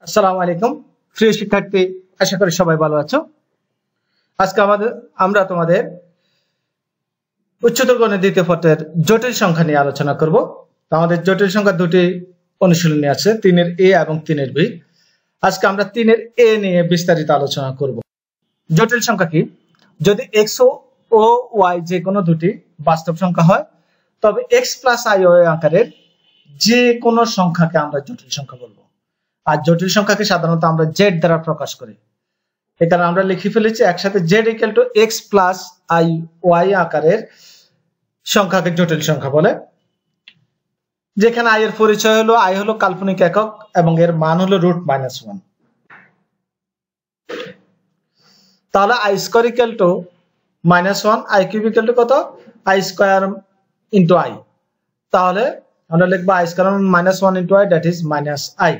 আসসালামু আলাইকুম প্রিয় শিক্ষার্থী, আশা করি সবাই ভালো আছো। আজকে আমরা তোমাদের উচ্চতর গণিত দ্বিতীয় পত্রের জটিল সংখ্যা নিয়ে আলোচনা করব। আমাদের জটিল সংখ্যা দুটি অনুশীলনী আছে, 3-এর এ এবং 3-এর বি। আজকে আমরা 3-এর এ নিয়ে বিস্তারিত আলোচনা করব। জটিল সংখ্যা কি? যদি এক্স ও ওয়াই যে কোনো দুটি বাস্তব সংখ্যা হয়, তবে এক্স প্লাস আই ওয়াই আকারের যে কোনো সংখ্যাকে আমরা জটিল সংখ্যা বলবো। আর জটিল সংখ্যাকে সাধারণত আমরা জেড দ্বারা প্রকাশ করি। এখানে আমরা লিখে ফেলেছি একসাথে Z equal to X plus I Y আকারের সংখ্যাকে জটিল সংখ্যা বলে, যেখানে আই এর পরিচয় হলো আই হলো কাল্পনিক একক এবং এর মান হলো √-1। তাহলে i square equal to -1, i cube equal to কত? I square into i. তাহলে আমরা লিখবো i square -1 into i, that is -i।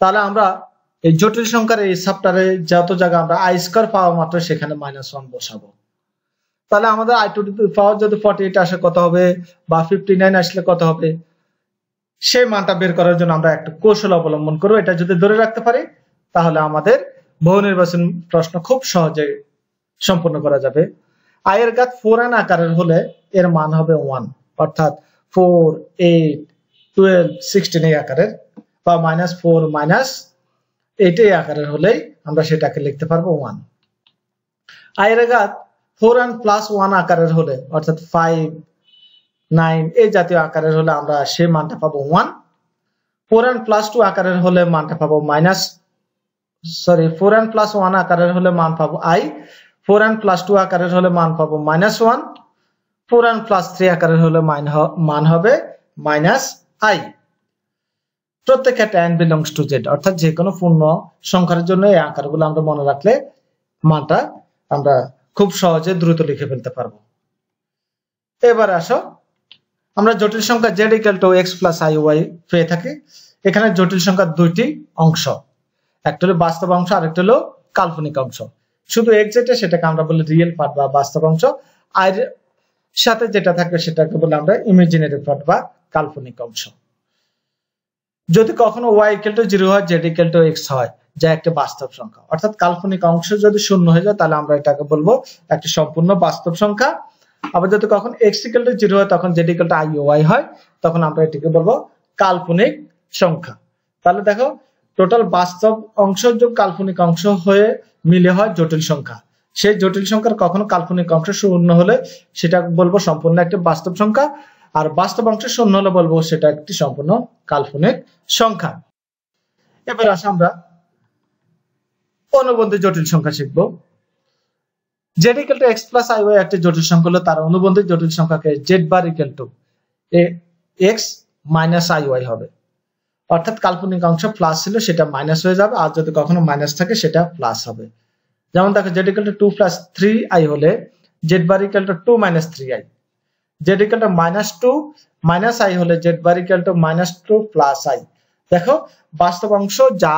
তাহলে আমরা এই জটিল সংখ্যার এই চ্যাপ্টারে যত জায়গা আমরা আই স্কয়ার পাওয়া মাত্র সেখানে -1 বসাবো। তাহলে আমাদের আই টু দি পাওয়ার যদি 48 আসে কত হবে, বা 59 আসলে কত হবে, সেই মানটা বের করার জন্য আমরা একটা কৌশল অবলম্বন করব। এটা যদি ধরে রাখতে পারি তাহলে আমাদের বহু নির্বাচন প্রশ্ন খুব সহজে সম্পূর্ণ করা যাবে। আই এর ঘাত 4n আকারের হলে এর মান হবে 1, অর্থাৎ 4, 8, 12, 16 এই আকারের, বা -4 -8 এই আকারের হলেই আমরা সেটাকে লিখতে পারবো 1। আই এর ঘাত 4n প্লাস 1 আকারের হলে, অর্থাৎ 5, 9 এই জাতীয় আকারের হলে আমরা সেই মানটা পাবো 1। 4n প্লাস 2 আকারের হলে মানটা পাবো 4n প্লাস 1 আকারের হলে মান পাবো i, 4n প্লাস 2 আকারের হলে মান পাবো -1, 4n প্লাস 3 আকারের হলে মান হবে -i। প্রত্যেক ক্ষেত্রে n belongs to z, অর্থাৎ যে কোনো পূর্ণ সংখ্যার জন্য এই আকারগুলো আমরা মনে রাখলে মানটা আমরা খুব সহজে দ্রুত লিখে ফেলতে পারবো। এবার আসো, আমরা জটিল সংখ্যা z ইকুয়াল টু x প্লাস i y পেয়ে থাকি। এখানে জটিল সংখ্যার দুইটি অংশ, একটা হলো বাস্তব অংশ আর একটা হলো কাল্পনিক অংশ। শুধু x যেটা সেটাকে আমরা বলি রিয়েল পার্ট বা বাস্তব অংশ, আর সাথে যেটা থাকবে সেটাকে বলি আমরা ইমাজিনারি পার্ট বা কাল্পনিক অংশ। যদি কখনো y ইকুয়াল টু 0 হয়, z ইকুয়াল টু x হয়, যা একটা বাস্তব সংখ্যা, অর্থাৎ কাল্পনিক অংশ যদি শূন্য হয়ে যায় তাহলে আমরা এটাকে বলবো একটা সম্পূর্ণ বাস্তব সংখ্যা। আবার যদি কখন x ইকুয়াল টু 0 হয় তখন z ইকুয়াল টু i ও y হয়, তখন আমরা এটাকে বলবো কাল্পনিক সংখ্যা। তাহলে দেখো, টোটাল বাস্তব অংশ যোগ কাল্পনিক অংশ হয়ে মিলে হয় জটিল সংখ্যা। সেই জটিল সংখ্যার কখনো কাল্পনিক অংশ শূন্য হলে সেটা বলবো সম্পূর্ণ একটা বাস্তব সংখ্যা, আর বাস্তব অংশ শূন্য হলে বলবো সেটা একটি সম্পূর্ণ কাল্পনিক সংখ্যা। এবার আসে আমরা অনুবন্ধী জটিল সংখ্যা শিখবো। z ইকুয়াল টু x প্লাস i y একটা জটিল সংখ্যা হলো তার অনুবন্ধী জটিল সংখ্যাকে z bar equal to x minus i y হবে, অর্থাৎ কাল্পনিক অংশ প্লাস ছিল সেটা মাইনাস হয়ে যাবে, আর যদি কখনো মাইনাস থাকে সেটা প্লাস হবে। যেমন দেখো, z equal to 2 plus 3i হলে z bar equal to 2 minus 3i, z equal to -2 minus i হলে z bar equal to -2 plus i। দেখো, বাস্তব অংশ যা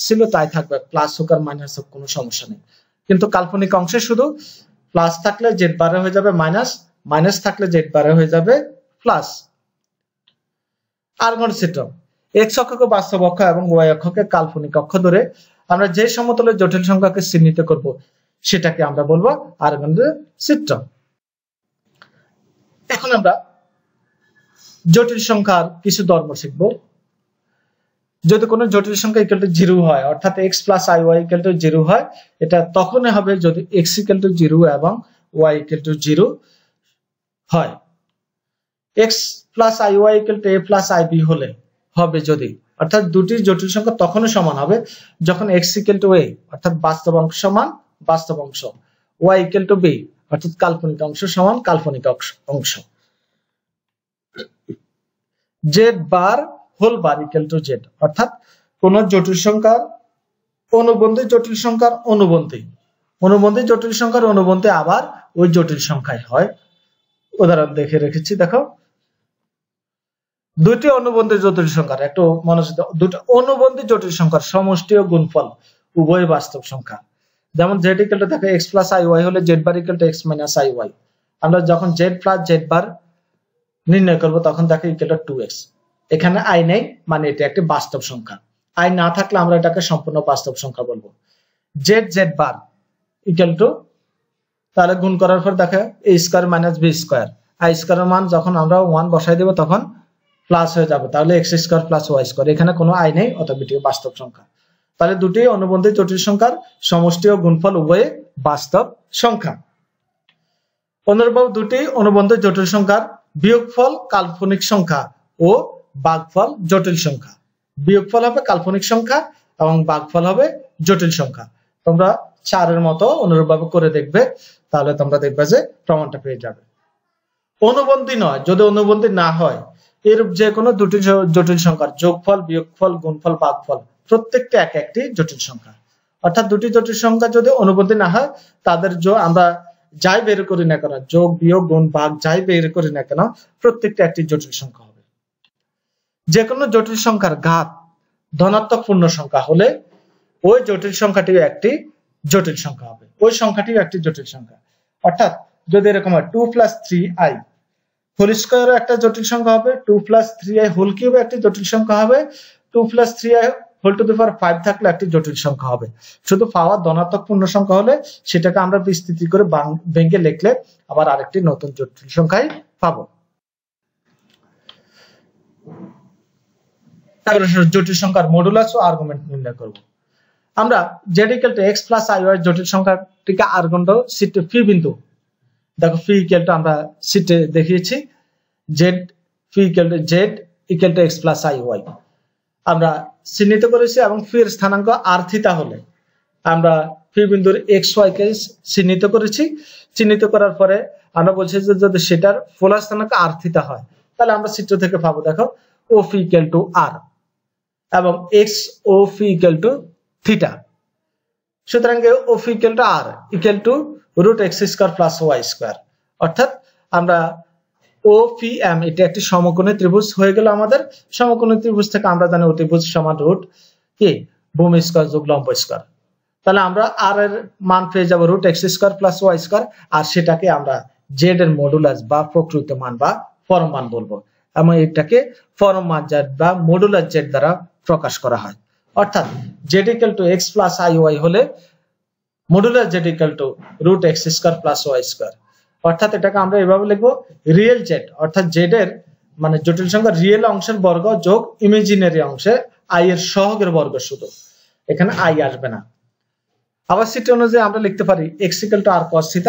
ছিল তাই থাকবে, প্লাস হোক আর মাইনাস হোক কোনো সমস্যা নেই, কিন্তু কাল্পনিক অংশে শুধু প্লাস থাকলে z বারে হয়ে যাবে মাইনাস, মাইনাস থাকলে z বারে হয়ে যাবে প্লাস। আর্গন চিত্র, x অক্ষকে বাস্তব অক্ষ এবং y অক্ষকে কাল্পনিক অক্ষ ধরে আমরা যে সমতলের জটিল সংখ্যাকে চিহ্নিত করব সেটাকে আমরা বলবো আর্গন চিত্র। এখন আমরা জটিল সংখ্যার কিছু ধর্ম শিখব। যদি কোনো জটিল সংখ্যা ইকুয়াল টু 0 হয়, অর্থাৎ x প্লাস i y ইকুয়াল টু 0 হয়, এটা তখনই হবে যদি x ইকুয়াল টু 0 এবং y ইকুয়াল টু 0 হয়। x প্লাস i y equal two a plus ib হলে হবে যদি, অর্থাৎ দুটি জটিল সংখ্যা তখনই সমান হবে যখন x ইকুয়াল টু a, অর্থাৎ বাস্তব অংশ সমান বাস্তব অংশ, y ইকুয়াল টু b, অর্থাৎ কাল্পনিক অংশ সমান কাল্পনিক অংশ। z bar whole bar equal to z, অর্থাৎ কোন জটিল সংখ্যার অনুবন্ধী জটিল সংখ্যার অনুবন্ধী জটিল সংখ্যার অনুবন্ধী আবার ওই জটিল সংখ্যায় হয়। উদাহরণ দেখে রেখেছি, দেখো, দুটি অনুবন্ধী জটিল সংখ্যার একটু মনোযোগ দাও, দুটো অনুবন্ধী জটিল সংখ্যার সমষ্টি ও গুণফল উভয় বাস্তব সংখ্যা। যেমন z ইকুয়াল টু দেখো x প্লাস i y হলে z bar equal to x minus i y। আমরা যখন z প্লাস z বার নির্ণয় করব তখন দেখো ইকুয়াল টু 2x, এখানে i নেই, মানে এটা একটি বাস্তব সংখ্যা। আই না থাকলে আমরা এটাকে সম্পূর্ণ বাস্তব সংখ্যা বলবো। Z z bar equal to, তাহলে গুণ করার পর দেখো a square minus b square, i স্কয়ারের মান যখন আমরা 1 বসাই দেব তখন প্লাস হয়ে যাবে, তাহলে X square plus Y square, এখানে কোনো আই নেই, অতএব এটি বাস্তব সংখ্যা। তাহলে দুটি অনুবন্ধী জটিল সংখ্যার সমষ্টি ও গুণফল উভয়ে বাস্তব সংখ্যা। অনুরূপভাবে দুটি অনুবন্ধী জটিল সংখ্যার বিয়োগফল কাল্পনিক সংখ্যা ও ভাগফল জটিল সংখ্যা। বিয়োগফল হবে কাল্পনিক সংখ্যা এবং ভাগফল হবে জটিল সংখ্যা। তোমরা 4 এর মতো অনুরূপভাবে করে দেখবে, তাহলে তোমরা দেখবে যে প্রমাণটা পেয়ে যাবে। অনুবন্ধী নয়, যদি অনুবন্ধী না হয় এর যে কোনো দুটি জটিল সংখ্যার যোগফল, বিয়োগফল, গুণফল, ভাগফল প্রত্যেকটা এক একটি জটিল সংখ্যা। অর্থাৎ দুটি জটিল সংখ্যা যদি অনুবন্ধী না হয় তাদের আমরা যাই বের করি না কেন, যোগ বিয়োগ গুণ ভাগ যাই বের করি না কেন, প্রত্যেকটা একটি জটিল সংখ্যা হবে। যে কোনো জটিল সংখ্যার ঘাত ধনাত্মক পূর্ণ সংখ্যা হলে ওই জটিল সংখ্যাটি একটি জটিল সংখ্যা হবে, ওই সংখ্যাটি একটি জটিল সংখ্যা। অর্থাৎ যদি এরকম হয় 2 + 3i হোল স্কয়ারও একটা জটিল সংখ্যা হবে, 2 + 3i হোল কিউব একটি জটিল সংখ্যা হবে, 2 + 3i হোল টু দি পাওয়ার 5 থাকলে একটি জটিল সংখ্যা হবে। শুধু পাওয়ার ধনাত্মক পূর্ণ সংখ্যা হলে সেটাকে আমরা বিস্তৃতি করে ভেঙে লিখলে আবার আরেকটি নতুন জটিল সংখ্যাই পাবো। তারপরে জটিল সংখ্যার মডুলাস ও আর্গুমেন্ট নির্ণয় করব। আমরা z = x + iy জটিল সংখ্যাটিকে আর্গুমেন্ট ফি বিন্দু, দেখো ফি ইকুয়াল টু আমরা সিটে দেখিয়েছি z fee equal to z equal to x + iy আমরা চিহ্নিত করেছি, এবং ফি এর স্থানাঙ্ক r থিটা হলে আমরা ফি বিন্দুর xy কে চিহ্নিত করেছি। চিহ্নিত করার পরে আমরা বলছি যে যদি সেটার পোলার স্থানাঙ্ক r থিটা হয় তাহলে আমরা চিত্র থেকে পাবো, দেখো O P equal to r এবং x O P equal to theta. সুতরাং O P equal to r equal to √x² + y²। অর্থাৎ আমরা ও পি এম এটা একটি সমকোণী ত্রিভুজ হয়ে গেল। আমাদের সমকোণী ত্রিভুজ থেকে আমরা জানি অতিভুজ সমান রুট কি ভূমি স্কয়ার যোগ লম্ব স্কয়ার। তাহলে আমরা আর এর মান পেয়ে যাব √x² + y², আর সেটাকে আমরা z এর মডুলাস বা প্রকৃত মান বা পরম মান বলবো, এবং এটাকে পরম মান z বা মডুলাস z দ্বারা প্রকাশ করা হয়। অর্থাৎ z = x + iy হলে মডুলাস z = √x² + y²। অর্থাৎ এটাকে আমরা এভাবে লিখবো রিয়েল জেড, অর্থাৎ জেড এর মানে জটিল সংখ্যার রিয়েল অংশের বর্গ যোগ ইমাজিনারি অংশে আই এর সহগের বর্গ, শুধু এখানে আই আসবে না। আবার সিটি অনুযায়ী আমরা লিখতে পারি x = r cos θ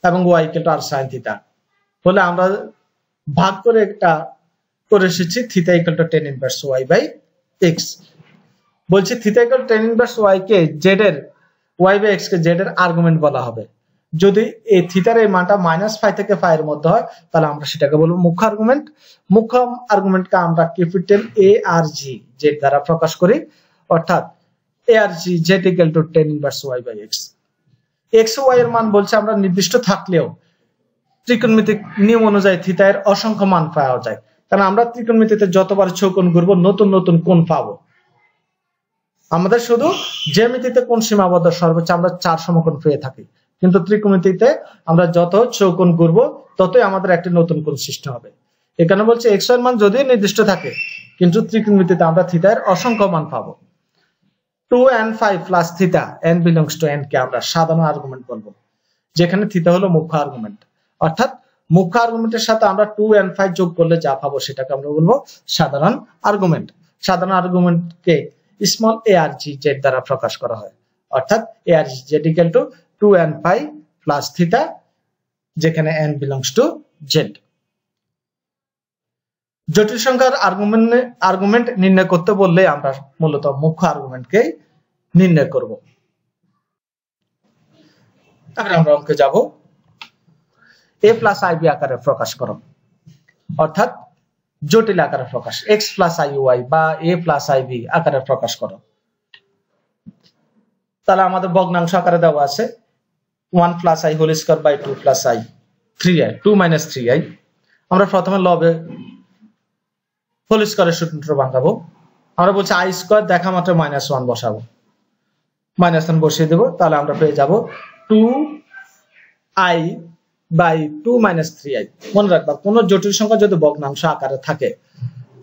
এবং y = r sin θ হলে আমরা ভাগ করে একটা করে এসেছি θ = tan ইনভার্স y/x। বলছি θ = tan ইনভার্স y কে z এর y/x কে z এর আর্গুমেন্ট বলা হবে। যদি এই থিটার এই মানটা -π থেকে π এর মধ্যে হয় তাহলে আমরা সেটাকে বলবো মুখ্য আর্গুমেন্ট। মুখ্য আর্গুমেন্টকে আমরা capital A r g z দ্বারা প্রকাশ করি। অর্থাৎ a r g z = tan inverse y/x। x ও y এর মান বলছে আমরা নির্দিষ্ট থাকলেও ত্রিকোণমিতিক নিয়ম অনুযায়ী থিটা এর অসংখ্য মান পাওয়া যায়, কারণ আমরা ত্রিকোণমিতিতে যতবার চৌকোণ ঘুরবো নতুন নতুন কোণ পাবো। আমাদের শুধু জ্যামিতিতে কোণ সীমাবদ্ধ, সর্বোচ্চ আমরা 4 সমকোণ পেয়ে থাকি, কিন্তু ত্রিকোণমিতিতে আমরা যত চৌকোণ ঘুরবো ততই আমাদের একটি নতুন কোণ সৃষ্টি হবে। এখানে বলছে x এর মান যদিও নির্দিষ্ট থাকে কিন্তু ত্রিকোণমিতিতে আমরা থিটা এর অসংখ্য মান পাবো। 2n5 plus theta n belongs to n কে আমরা সাধারণ আর্গুমেন্ট বলবো, যেখানে থিটা হলো মুখ্য আর্গুমেন্ট। অর্থাৎ মুখ্য আর্গুমেন্টের সাথে আমরা 2n5 যোগ করলে যা পাবো সেটাকে আমরা বলবো সাধারণ আর্গুমেন্ট। সাধারণ আর্গুমেন্টকে small a r g z দ্বারা প্রকাশ করা হয়। অর্থাৎ a r g z = 2n5 plus theta, যেখানে n belongs to z। জটিল সংখ্যার আর্গুমেন্ট নির্ণয় করতে বললে আমরা মূলত মুখ্য আর্গুমেন্টকে নির্ণয় করব। তারপরে আমরা অঙ্কে যাব a + ib আকারে প্রকাশ করো, অর্থাৎ জটিল আকারে প্রকাশ x + iy বা a + ib আকারে প্রকাশ করো। তাহলে আমাদের ভগ্নাংশ আকারে দেওয়া আছে 1 + i whole square by 2 + i 3i 2 - 3i। আমরা প্রথমে লবে হোল স্কয়ারের সূত্র ভাঙাবো। আমরা বলছি i স্কয়ার দেখা মাত্র -1 বসাবো, -1 বসিয়ে দেব, তাহলে আমরা পেয়ে যাব 2i বাই 2 - 3i। মনে রাখবা কোন জটিল সংখ্যা যদি ভগ্নাংশ আকারে থাকে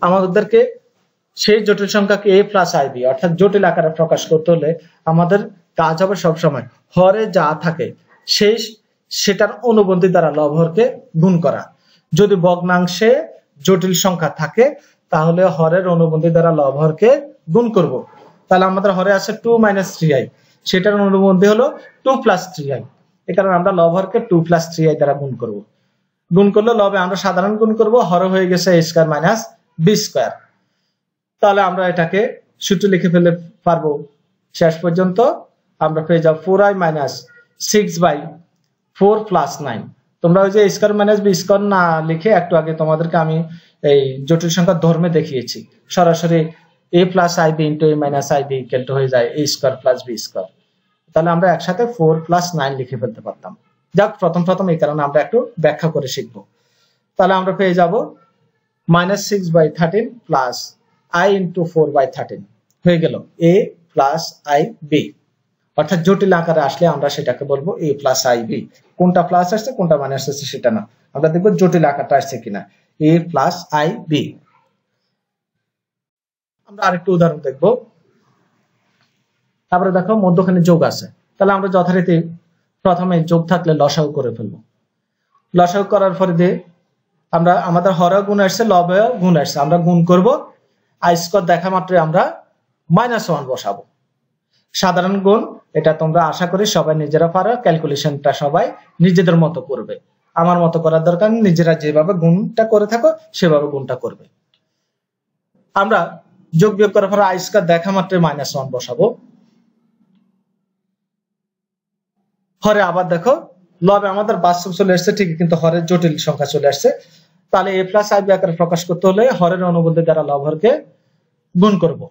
আমাদেরকে সেই জটিল সংখ্যাকে a প্লাস আইবি অর্থাৎ জটিল আকারে প্রকাশ করতে হলে আমাদের কাজ হবে সবসময় হরে যা থাকে সেটার অনুবন্ধী দ্বারা লবহরকে গুণ করা। যদি ভগ্নাংশে জটিল সংখ্যা থাকে তাহলে হরের অনুবন্ধী দ্বারা লবহরকে গুণ করব। তাহলে আমাদের হরে আছে 2 - 3i, সেটার অনুবন্ধী হলো 2 + 3i। এই কারণে আমরা লবহরকে 2 + 3i দ্বারা গুণ করব। গুণ করলে লবে আমরা সাধারণ গুণ করব, হরে হয়ে গেছে a² - b²। তাহলে আমরা এটাকে সূত্র লিখে ফেলতে পারবো। শেষ পর্যন্ত আমরা পেয়ে যাব 4i - 6/4 + 9। তোমরা ওই যে a² - b² না লিখে একটু আগে তোমাদেরকে আমি এই জটিল সংখ্যার ধর্মে দেখিয়েছি, সরাসরি a + ib * a - ib = হয়ে যায় a² + b²। তাহলে আমরা একসাথে 4 + 9 লিখে ফেলতে পারতাম। যাক, প্রথম এই কারণে আমরা একটু ব্যাখ্যা করে শিখব। তাহলে আমরা পেয়ে যাব -6/13 + i * 4/13 হয়ে গেল a + ib। অর্থাৎ জটিল আকারে আসলে আমরা সেটাকে বলবো a + ib। কোনটা প্লাস আসছে কোনটা মাইনাস আসছে সেটা না, আমরা দেখব জটিল আকারটা আসছে কিনা, a + ib। আমরা আরেকটু উদাহরণ দেখব। তারপরে দেখো মধ্যখানে যোগ আছে, তাহলে আমরা যথারীতি প্রথমে যোগ থাকলে লসাগু করে ফেলবো। লসাগু করার পরে দিয়ে আমরা আমাদের হরে গুণ আসছে, লবে গুণ আসছে, আমরা গুণ করব। i² দেখা মাত্রই আমরা -1 বসাবো। সাধারণ গুণ, এটা তোমরা আশা করি সবাই নিজেরা পারো, ক্যালকুলেশনটা সবাই নিজেদের মতো করবে, আমার মতো করার দরকার নেই, নিজেরা যেভাবে গুণটা করে থাকো সেভাবে গুণটা করবে। আমরা যোগ বিয়োগ করার পরে i² দেখা মাত্রই -1 বসাবো। হরে আবার দেখো লবে আমাদের বাস্তব চলে আসছে ঠিকই, কিন্তু হরের জটিল সংখ্যা চলে আসছে। তাহলে a + ib আকারে প্রকাশ করতে হলে হরের অনুবন্ধী দ্বারা লবহরকে গুণ করব।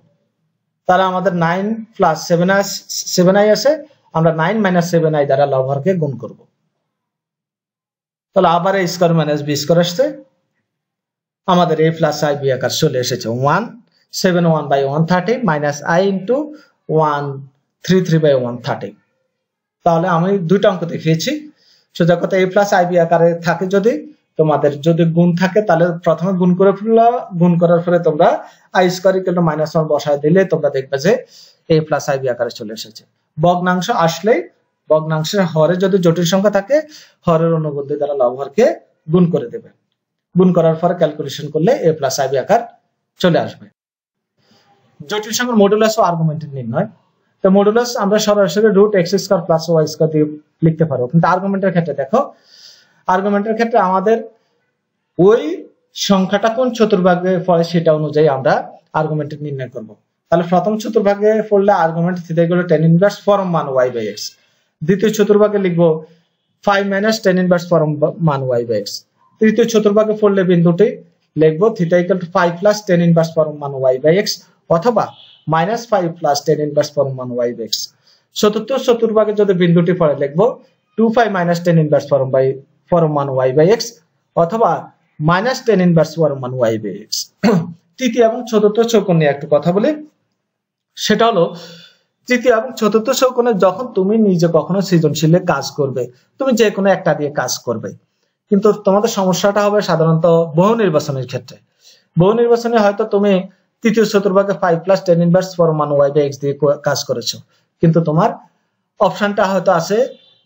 তাহলে আমাদের 9 + 7i আছে, আমরা 9 - 7i দ্বারা লবহরকে গুণ করব। তাহলে আবার a² - b² আসছে, আমাদের a + ib আকার চলে এসেছে 171/130 - i * 133/130। তাহলে আমি দুইটা অঙ্ক দেখিয়েছি। সোজা কথা a + ib আকারে থাকে তোমাদের যদি গুণ থাকে তাহলে প্রথমে গুণ করে ফেললো, গুণ করার পরে তোমরা i² = -1 বসায় দিলে তোমরা দেখবে যে a + ib আকারে চলে এসেছে। ভগ্নাংশ আসলেই ভগ্নাংশের হরে যদি জটিল সংখ্যা থাকে হরের অনুবন্ধী দ্বারা লবহরকে গুণ করে দেবে। গুণ করার পরে ক্যালকুলেশন করলে a + ib আকার চলে আসবে। জটিল সংখ্যার মডুলাস ও আর্গুমেন্টের নির্ণয়। তো মডুলাস আমরা সরাসরি √x² + y² দিয়ে লিখতে পারবো, কিন্তু আর্গুমেন্টের ক্ষেত্রে দেখো, আর্গুমেন্টের ক্ষেত্রে আমাদের ওই সংখ্যাটা কোন চতুর্ভাগে পড়ে সেটা অনুযায়ী আমরা আর্গুমেন্ট নির্ণয় করব। তাহলে প্রথম চতুর্ভাগে পড়লে argument theta = tan inverse form মান y/x। দ্বিতীয় চতুর্ভাগে লিখব 5 - tan ইনভার্স ফর্ম মান y/x। তৃতীয় চতুর্ভাগে পড়লে বিন্দুটি লিখব থিটা = 5 + tan ইনভার্স ফর্ম মান y/x অথবা -5 + tan ইনভার্স ফর্ম মান y/x। চতুর্থ চতুর্ভাগে যদি বিন্দুটি পড়ে লিখব 2π - tan ইনভার্স ফর্ম মান y/x অথবা -tan ইনভার্স ফর্ম মান y/x। তৃতীয় এবং চতুর্থ চৌকোণ নিয়ে একটু কথা বলি। সেটা হলো তৃতীয় এবং চতুর্থ চৌকোণে যখন তুমি নিজে কখনো সৃজনশীলে কাজ করবে, তুমি যে কোনো একটা দিয়ে কাজ করবে, কিন্তু তোমাদের সমস্যাটা হবে সাধারণত বহু নির্বাচনের ক্ষেত্রে। বহু নির্বাচনে হয়তো তুমি তৃতীয় চতুর্ভাগে 5 + tan ইনভার্স ফর্ম মান y/x দিয়ে কাজ করেছো, কিন্তু তোমার অপশনটা হয়তো আছে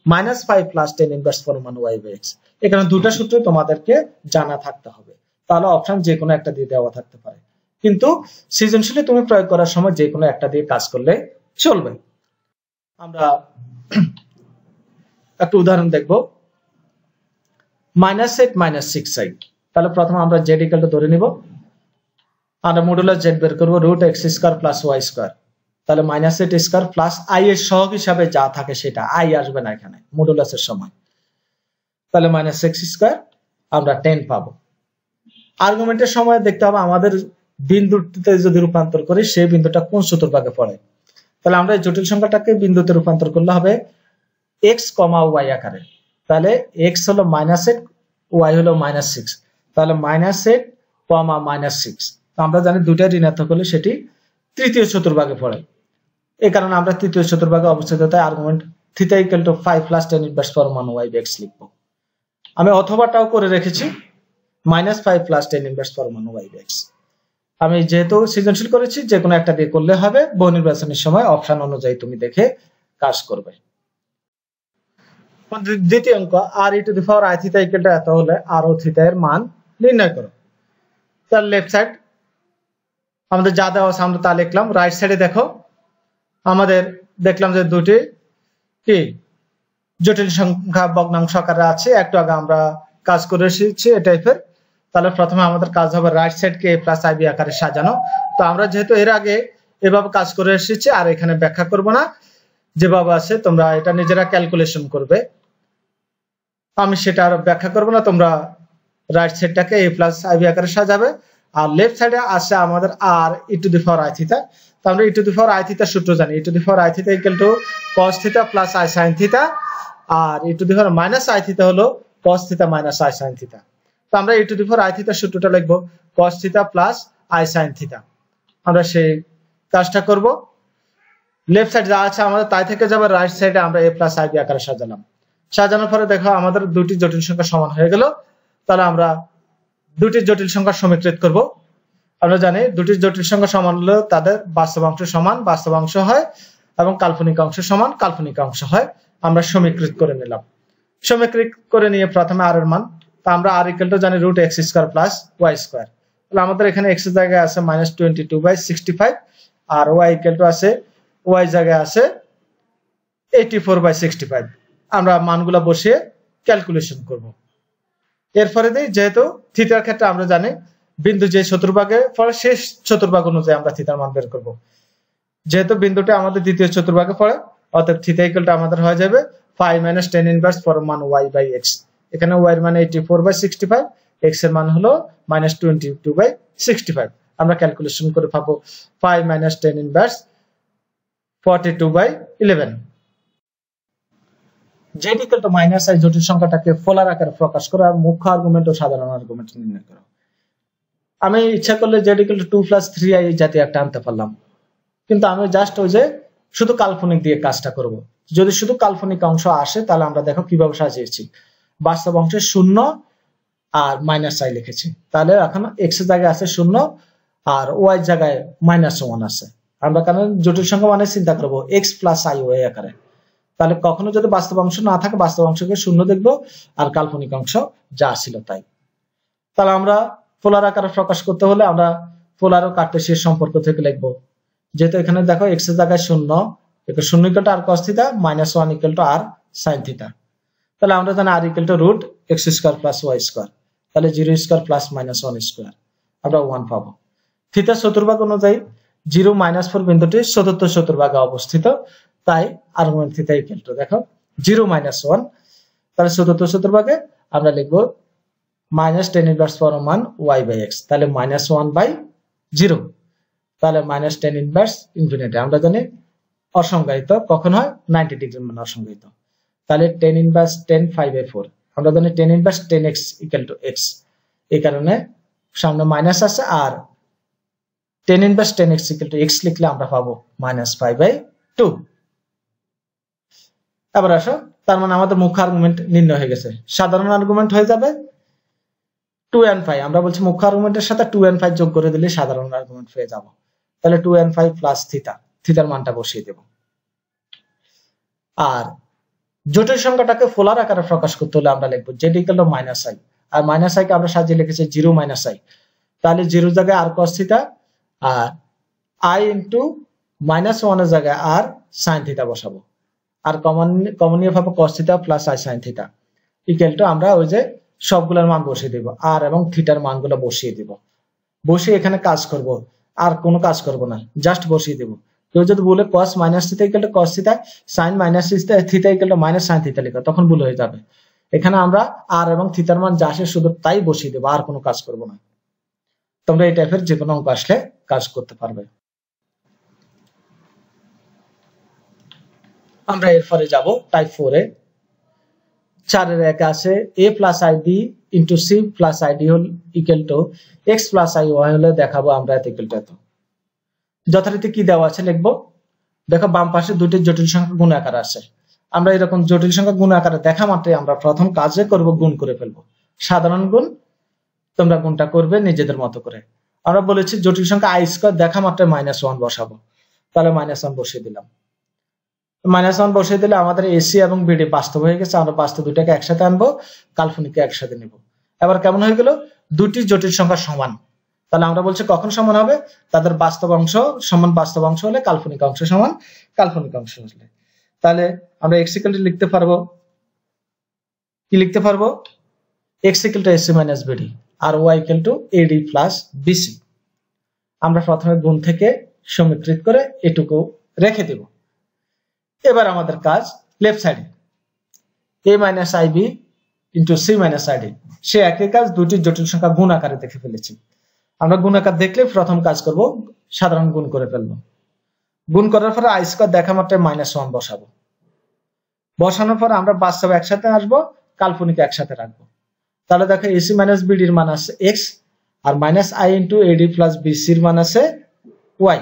-5 + tan ইনভার্স ফর্ম মান y/x। এখানে দুটো সূত্র তোমাদেরকে জানা থাকতে হবে, তাহলে অপশন যে কোনো একটা দিয়ে দেওয়া থাকতে পারে, কিন্তু সৃজনশীলে তুমি প্রয়োগ করার সময় যে কোনো একটা দিয়ে কাজ করলে চলবে। আমরা একটা উদাহরণ দেখব, -8 - 6i। তাহলে প্রথমে আমরা z = ধরে নিব, আমরা মডুলাস z বের করব √x² + y²। তাহলে -8² + i এর সহগ হিসাবে যা থাকে সেটা, i আসবে না এখানে মডুলাসের সময়। তাহলে -x² আমরা 10 পাবো। আর্গুমেন্টের সময় দেখতে হবে আমাদের বিন্দুতে যদি রূপান্তর করি সেই বিন্দুটা কোন চতুর্ভাগে পড়ে। তাহলে আমরা এই জটিল সংখ্যাটাকে বিন্দুতে রূপান্তর করলে হবে x, y আকারে। তাহলে x হলো -8, y হলো -6। তাহলে -8, -6। আমরা জানি দুইটা ঋণাত্মক হলে সেটি তৃতীয় চতুর্ভাগে পড়ে। এই কারণে আমরা তৃতীয় চতুর্ভাগে অবস্থিত তাই argument theta = 5 + tan inverse form মান y/x লিখব। আমি অথবাটাও করে রেখেছি, -5 + tan ইনভার্স ফর্ম মান y/x। আমি যেহেতু সৃজনশীল করেছি যে কোনো একটা দিয়ে করলে হবে, বহু নির্বাচনের সময় অপশন অনুযায়ী তুমি দেখে কাজ করবে। দ্বিতীয় অঙ্ক r e to the power i theta equal to এত হলে আর ও থিটা এর মান নির্ণয় করো। তার লেফট সাইড আমাদের যা দেওয়া আছে আমরা তা লিখলাম। রাইট সাইডে দেখো আমাদের দেখলাম যে দুটি কি জটিল সংখ্যা ভগ্নাংশ আকারে আছে, একটু আগে আমরা কাজ করে এসেছি এই টাইপের। তাহলে প্রথমে আমাদের কাজ হবে রাইট সাইডকে a প্লাস আইবি আকারে সাজানো। তো আমরা যেহেতু এর আগে এভাবে কাজ করে এসেছি আর এখানে ব্যাখ্যা করব না, যেভাবে আছে তোমরা এটা নিজেরা ক্যালকুলেশন করবে, আমি সেটা আর ব্যাখ্যা করব না। তোমরা রাইট সাইডটাকে a প্লাস আইবি আকারে সাজাবে। আর লেফট সাইডে আসে আমাদের r e to the power i theta. তো আমরা e to the power i theta সূত্র জানি, e to the power i theta equal to cos theta plus i sin theta, আর e to the power minus i theta হলো cos theta minus i sin theta. তো আমরা e to the power i theta সূত্রটা লিখব cos theta plus i sin theta. আমরা সেই কাজটা করব। লেফট সাইড যা আছে আমাদের তাই থেকে যাবে রাইট সাইডে আমরা a প্লাস আইবি আকারে সাজালাম। সাজানোর পরে দেখো আমাদের দুটি জটিল সংখ্যা সমান হয়ে গেল। তাহলে আমরা দুটি জটিল সংখ্যা সমীকৃত করব। আমরা জানি দুটি জটিল সংখ্যা সমান হলে তাদের বাস্তব অংশ সমান বাস্তব অংশ হয় এবং কাল্পনিক অংশ সমান কাল্পনিক অংশ হয়। আমরা সমীকৃত করে নিলাম। সমীকৃত করে নিয়ে প্রথমে আর এর মান, তা আমরা আর ইকুয়াল টু জানি root X square plus Y square. তাহলে আমাদের এখানে এক্স এর জায়গায় আছে -22/65 আর ওয়াই ইকুয়াল টু আছে ওয়াই জায়গায় আছে 84/65। আমরা মানগুলো বসিয়ে ক্যালকুলেশন করব। এরপরে দিই যেহেতু থিটার ক্ষেত্রে আমরা জানি বিন্দু যে চতুর্ভাগে পড়ে শেষ চতুর্ভাগ অনুযায়ী আমরা থিটার মান বের করব। যেহেতু বিন্দুটা আমাদের দ্বিতীয় চতুর্ভাগে পড়ে অতএব থিটা ইকুয়াল টু আমাদের হয়ে যাবে 5 - tan ইনভার্স মান y/x। এখানে y এর মান 84/65, x এর মান হলো -22/65। আমরা ক্যালকুলেশন করে পাবো 5 - tan inverse 42/11। z equal to -i জটিল সংখ্যাটাকে পোলার আকারে প্রকাশ করা আর মুখ্য আর্গুমেন্ট ও সাধারণ আর্গুমেন্ট নির্ণয় করা। আমি ইচ্ছা করলে z ইকুয়াল টু 2 + 3i জাতীয় একটা আনতে পারলাম, কিন্তু আমি জাস্ট ওই যে শুধু কাল্পনিক দিয়ে কাজটা করব। যদি শুধু কাল্পনিক অংশ আসে তাহলে আমরা দেখো কিভাবে সাজিয়েছি। বাস্তব অংশে 0 আর -i লিখেছি। তাহলে এখন x এর জায়গায় আছে 0 আর y এর জায়গায় -1 আছে। আমরা কারণ জটিল সংখ্যা মানে চিন্তা করব x + i y আকারে। তাহলে কখনো যদি বাস্তব অংশ না থাকে বাস্তব অংশকে 0 দেখব আর কাল্পনিক অংশ যা ছিল তাই। তাহলে আমরা পোলার আকারে প্রকাশ করতে হলে আমরা পোলার ও কার্টেসিয়ান সম্পর্ক থেকে লিখব। যেহেতু এখানে দেখো x এর জায়গায় 0, একে 0 equal to r cos theta -1 equal to r sin theta. তাহলে আমরা জানি r equal to root x square plus y square. তাহলে 0 স্কয়ার প্লাস -1 স্কয়ার আমরা 1 পাবো। থিটা চতুর্ভাগ অনুযায়ী 0 - 4 বিন্দুটি চতুর্থ চতুর্ভাগে অবস্থিত, তাই আর্গুমেন্ট থিটা ইকুয়াল টু দেখো 0 - 1। তাহলে চতুর্থ চতুর্ভাগে আমরা লিখব -tan ইনভার্স মান y/x। তাহলে -1/0। তাহলে -tan ইনভার্স ইনফিনিটি আমরা জানি অসংজ্ঞায়িত কখন হয় 90 ডিগ্রি মানে অসংজ্ঞায়িত। তাহলে tan ইনভার্স tan 5/4 আমরা জানি tan inverse tan x equal to x। এই কারণে সামনে মাইনাস আছে আর tan inverse tan x equal to x লিখলে আমরা পাবো -5/2। এবার আসো, তার মানে আমাদের মুখ্য আর্গুমেন্ট নির্ণয় হয়ে গেছে। সাধারণ আর্গুমেন্ট হয়ে যাবে 2n5। আমরা বলছি মুখ্য আর্গুমেন্টের সাথে 2n5 যোগ করে দিলে সাধারণ আর্গুমেন্ট পেয়ে যাব। তাহলে 2n5 প্লাস থিটা, থিটার মানটা বসিয়ে দেব। আর জটিল সংখ্যাটাকে পোলার আকারে প্রকাশ করতে হলে আমরা লিখব z ইকুয়াল টু -i আর -i কে আমরা সাজিয়ে লিখেছি 0 - i। তাহলে 0 জায়গায় r cos থিটা আর i ইনটু -1 এর জায়গায় r sin থিটা বসাবো। আর কমন নিয়ে পাবো cos theta plus i sin theta equal two আমরা ওই যে সবগুলোর মান বসিয়ে দেব, আর এবং থিটার মানগুলো বসিয়ে দেব। বসিয়ে এখানে কাজ করব, আর কোনো কাজ করব না, জাস্ট বসিয়ে দেব। কেউ যদি বলে cos - theta equal to cos theta, sin - theta equal two -sin theta লেখা, তখন ভুল হয়ে যাবে। এখানে আমরা আর এবং থিটার মান যা আসে শুধু তাই বসিয়ে দেব, আর কোনো কাজ করব না। তোমরা এই টাইপের যে কোনো অঙ্ক আসলে কাজ করতে পারবে। আমরা এরপরে যাব টাইপ 4 এ। 4 এর এক আছে a plus ib into c plus id হল equal to x plus iy হলে দেখাবো আমরা এত ইকুয়াল টু এত। যথারীতি কি দেওয়া আছে লিখবো। দেখো বাম পাশে দুটি জটিল সংখ্যা গুণ আকারে আছে। আমরা এরকম জটিল সংখ্যা গুণ আকারে দেখা মাত্রই আমরা প্রথম কাজে করব গুণ করে ফেলবো। সাধারণ গুণ তোমরা গুণটা করবে নিজেদের মতো করে। আমরা বলেছি জটিল সংখ্যা আই স্কয়ার দেখা মাত্রায় -1 বসাবো, তাহলে -1 বসিয়ে দিলাম। -1 বসিয়ে দিলে আমাদের এসি এবং বিডি বাস্তব হয়ে গেছে। আমরা বাস্তব দুটাকে একসাথে আনবো, কাল্পনিককে একসাথে নিব। এবার কেমন হয়ে গেল? দুটি জটিল সংখ্যা সমান। তাহলে আমরা বলছি কখন সমান হবে? তাদের বাস্তব অংশ সমান বাস্তব অংশ হলে, কাল্পনিক অংশ সমান কাল্পনিক অংশ হলে। তাহলে আমরা x ইকুয়াল টু লিখতে পারবো, কি লিখতে পারবো? x equal to ac minus BD আর y equal to ad plus BC. আমরা প্রথমে গুণ থেকে সমীকৃত করে এটুকু রেখে দেব। এবার আমাদের কাজ লেফট সাইডে a minus ib into c minus id, সে একই কাজ দুটি জটিল সংখ্যা গুণ আকারে দেখে ফেলেছি। আমরা গুণ আকার দেখলে প্রথম কাজ করব সাধারণ গুণ করে ফেলবো। গুণ করার পরে আই স্কয়ার দেখা মাত্রায় -1 বসাবো। বসানোর পর আমরা বাস্তব একসাথে আসবো, কাল্পনিক একসাথে রাখবো। তাহলে দেখো এসি মাইনাস বিডির মান আছে x আর minus i into AD plus বিসির মান আছে y।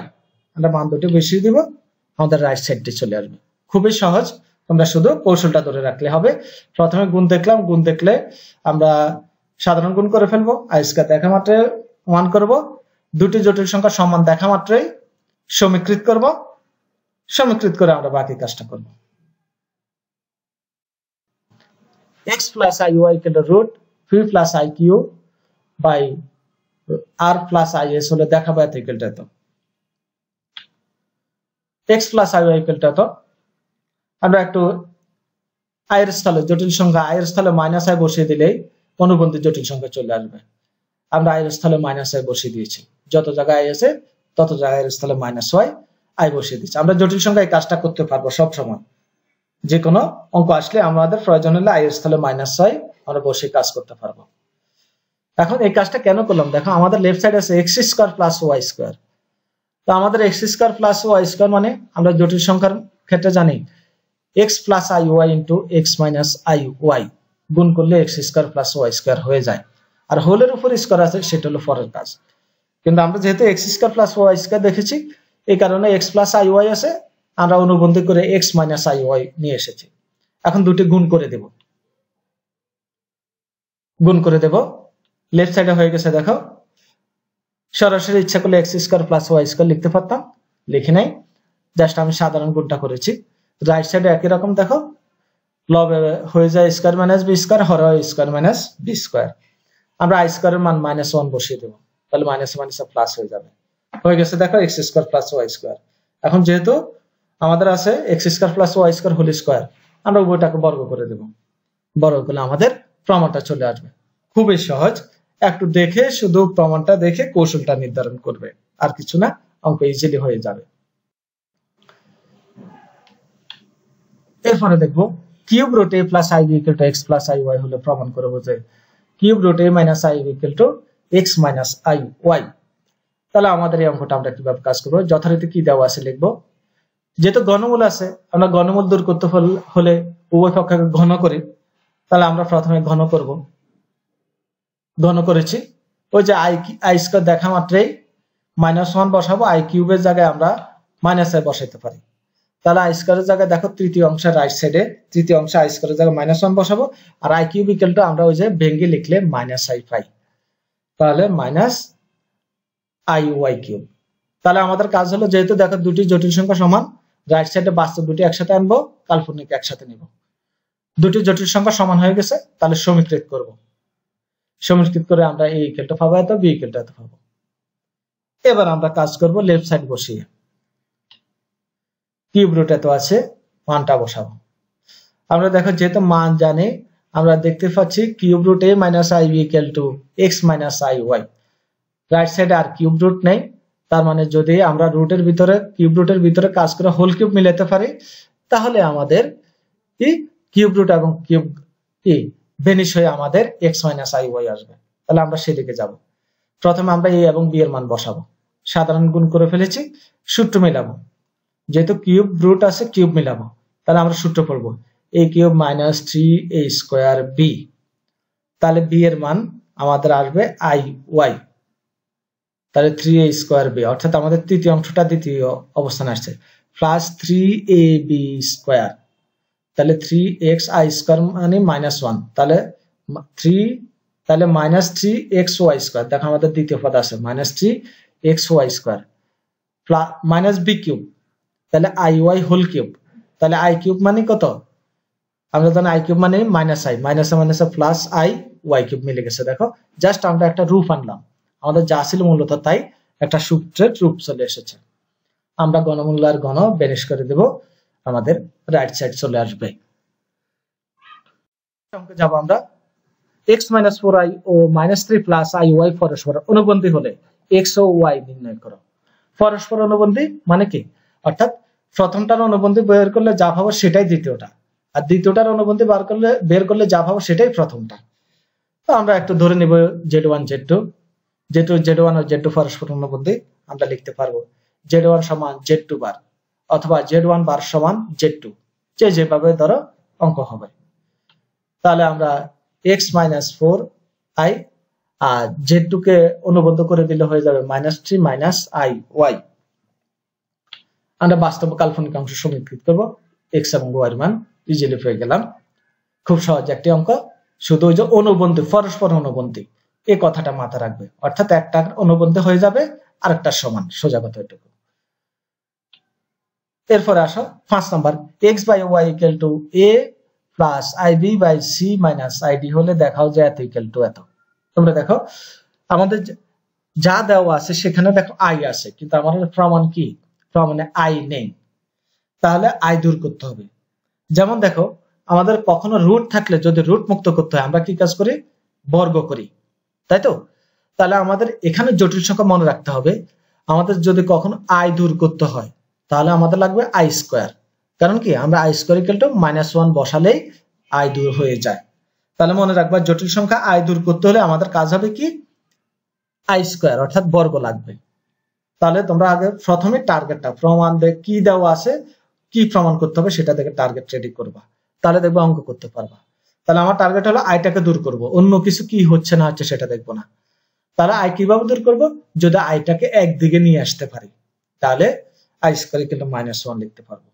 আমরা মান দুটো বসিয়ে দিব, আমাদের রাইট সাইডটি চলে আসবে। খুবই সহজ, তোমরা শুধু কৌশলটা ধরে রাখলে হবে। প্রথমে গুণ দেখলাম, গুণ দেখলে আমরা সাধারণ গুণ করে ফেলবো। আই স্কয়ার দেখা মাত্রায় 1 করব, দুটি জটিল সংখ্যা সমান দেখা মাত্রই সমীকৃত করব, সমীকৃত করে আমরা বাকি কাজটা করব। x plus iy equal to root p plus iq by r plus is হলে দেখাবো এত ইকুয়াল টু এত। x plus iy equal to এত, আমরা একটু i এর স্থলে জটিল সংখ্যা i এর স্থলে মাইনাস i বসিয়ে দিলেই অনুবন্ধী জটিল সংখ্যা চলে আসবে। আমরা i এর স্থলে মাইনাস i বসিয়ে দিয়েছি, যত জায়গায় i আছে তত জায়গায় এর স্থলে মাইনাস i বসিয়ে দিচ্ছি। আমরা জটিল সংখ্যা এই কাজটা করতে পারবো সব সময়। যে কোনো অঙ্ক আসলে আমাদের প্রয়োজন হলে i এর স্থলে -i আমরা বসে কাজ করতে পারবো। এখন এই কাজটা কেন করলাম? দেখো আমাদের লেফট সাইড আছে x square plus y square. তো আমাদের x square plus y square মানে আমরা জটিল সংখ্যার ক্ষেত্রে জানি x plus iy into x minus iy গুণ করলে x square plus y square হয়ে যায়। আর হোলের উপর স্কয়ার আছে, সেটা হলো পরের কাজ। কিন্তু আমরা যেহেতু x square plus y square দেখেছি, এই কারণে x প্লাস iy আছে, আমরা অনুবন্ধী করে x মাইনাস iy নিয়ে এসেছি। এখন দুটি গুণ করে দেব, গুণ করে দেব। লেফট সাইডে হয়ে গেছে, দেখো সরাসরি ইচ্ছা করলে x square plus y square লিখতে পারতাম, লিখি নাই, জাস্ট আমি সাধারণ গুণটা করেছি। রাইট সাইডে একই রকম দেখো, লবে হয়ে যায় স্কয়ার মাইনাস বি স্কয়ার, হর হয় স্কয়ার মাইনাস বি স্কয়ার। আমরা i স্কয়ারের মান -1 বসিয়ে দেব, তাহলে মাইনাস মাইনাস প্লাস হয়ে যাবে। হয়ে গেছে দেখো x square plus y square. এখন যেহেতু আমাদের আছে x square plus y square whole square, আমরা উভয়টাকে বর্গ করে দেব। বর্গ করলে আমাদের প্রমাণটা চলে আসবে। খুবই সহজ, একটু দেখে শুধু প্রমাণটা দেখে কৌশলটা নির্ধারণ করবে, আর কিছু না, অঙ্ক ইজিলি হয়ে যাবে। এরপরে দেখবো cube root a plus ib equal to x plus iy হলে প্রমাণ করব যে cube root a minus ib equal to x minus iy। তাহলে আমাদের এই অঙ্কটা আমরা কিভাবে কাজ করব? যথারীতি কি দেওয়া আছে লিখবো। যেহেতু ঘনমূল আছে, আমরা ঘনমূল দূর করতে হলে উভয় পক্ষকে ঘন করি। তাহলে আমরা প্রথমে ঘন করব, ঘন করেছি। ওই যে i স্কয়ার দেখা মাত্রই -1 বসাবো, i কিউবের জায়গায় আমরা -i বসাইতে পারি। তাহলে i স্কয়ারের জায়গায় দেখো তৃতীয় অংশের রাইট সাইডে তৃতীয় অংশে i স্কয়ারের জায়গায় -1 বসাবো, আর i কিউব ইকুয়াল টু আমরা ওই যে ভেঙে লিখলে -i পাই, তাহলে -iy কিউব। তাহলে আমাদের কাজ হলো, যেহেতু দেখো দুটি জটিল সংখ্যা সমান, রাইট সাইডে বাস্তব দুটি একসাথে আনবো, কাল্পনিক একসাথে নিব। দুটি জটিল সংখ্যা সমান হয়ে গেছে, তাহলে সমীকৃত করব। সমীকৃত করে আমরা a ইকুয়াল টু পাবো এত, b ইকুয়াল টু এত পাবো। এবার আমরা কাজ করব লেফট সাইড বসিয়ে, কিউব রুট এত আছে, মানটা বসাবো। আমরা দেখো যেহেতু মান জানি, আমরা দেখতে পাচ্ছি cube root a minus ib equal to x minus iy। Right সাইডে আর কিউব রুট নেই, তার মানে যদি আমরা রুটের ভিতরে কিউব রুটের ভিতরে কাজ করে হোল কিউব মিলাতে পারি, তাহলে আমাদের কি কিউব রুট এবং কিউব কি ভেনিশ হয়ে আমাদের x মাইনাস iy আসবে। তাহলে আমরা সেদিকে যাব। প্রথমে আমরা a এবং b এর মান বসাবো, সাধারণ গুণ করে ফেলেছি, সূত্র মিলাবো। যেহেতু কিউব রুট আছে, কিউব মিলাবো, তাহলে আমরা সূত্র পড়বো a cube minus 3a square b। তাহলে b এর মান আমাদের আসবে iy, তাহলে 3a স্কয়ার b, অর্থাৎ আমাদের তৃতীয় অংশটা দ্বিতীয় অবস্থানে আসছে, প্লাস 3ab স্কয়ার। তাহলে 3xi স্কয়ার মানে -1, তাহলে 3 তাহলে মাইনাস 3xy² দেখো আমাদের দ্বিতীয় পদ আছে minus 3xy² minus B cube, তাহলে iy হোল কিউব, তাহলে i কিউব মানে কত, আমরা জানি i কিউব মানে মাইনাস i, মাইনাসে প্লাস i y কিউব মিলে গেছে। দেখো জাস্ট আমরা একটা রূপ আনলাম, আমাদের যা ছিল মূলত তাই একটা সূত্রের রূপ চলে এসেছে। আমরা ঘনমূল্য আর ঘন বেনিশ করে দেব, আমাদের রাইট সাইড চলে আসবে। যাব আমরা x - 4i ও -3 + iy পরস্পর অনুবন্ধী হলে x ও y নির্ণয় করো। পরস্পর অনুবন্ধী মানে কি, অর্থাৎ প্রথমটার অনুবন্ধী বের করলে যা পাবো সেটাই দ্বিতীয়টা, আর দ্বিতীয়টার অনুবন্ধী বের করলে যা পাবো সেটাই প্রথমটা। তো আমরা একটু ধরে নিব z1 z2, যেহেতু z1 ও z2 পরস্পর অনুবন্ধী আমরা লিখতে পারবো z1 = z2 বার অথবা z1 বার = z2, যেভাবে ধরো অঙ্ক হবে। তাহলে আমরা x - 4i আর z2 কে অনুবন্ধ করে দিলে হয়ে যাবে -3 - iy। আমরা বাস্তব কাল্পনিক অংশ সমীকৃত করব, x এবং y এর মান ইজিলি পেয়ে গেলাম। খুব সহজ একটি অঙ্ক, শুধু ওই যে অনুবন্ধী পরস্পর অনুবন্ধী এই কথাটা মাথায় রাখবে, অর্থাৎ একটা অনুবন্ধী হয়ে যাবে আরেকটার সমান, সোজা কথা এটুকু। এরপরে আসো 5 number, x/y = a plus ib/c - id হলে দেখাও যে এত ইকুয়াল টু এত। তোমরা দেখো আমাদের যা দেওয়া আছে সেখানে দেখো i আছে, কিন্তু আমাদের প্রমাণ কি, প্রমাণে i নেই, তাহলে i দূর করতে হবে। যেমন দেখো আমাদের কখনো রুট থাকলে যদি রুট মুক্ত করতে হয় আমরা কি কাজ করি, বর্গ করি, তাই তো। তাহলে আমাদের এখানে জটিল সংখ্যা মনে রাখতে হবে, আমাদের যদি কখনো i দূর করতে হয় তাহলে আমাদের লাগবে i², কারণ কি আমরা i² = -1 বসালেই i দূর হয়ে যায়। তাহলে মনে রাখবা জটিল সংখ্যা i দূর করতে হলে আমাদের কাজ হবে কি, i², অর্থাৎ বর্গ লাগবে। তাহলে তোমরা আগে প্রথমে টার্গেটটা প্রমাণ দেখে কি দেওয়া আছে কি প্রমাণ করতে হবে সেটা দেখে টার্গেট রেডি করবা, তাহলে দেখবে অঙ্ক করতে পারবা। তাহলে আমার টার্গেট হলো আইটাকে দূর করব, অন্য কিছু কি হচ্ছে না হচ্ছে সেটা দেখবো না। তাহলে আই কিভাবে দূর করব, যদি আইটাকে একদিকে নিয়ে আসতে পারি তাহলে i² = -1 লিখতে পারবো।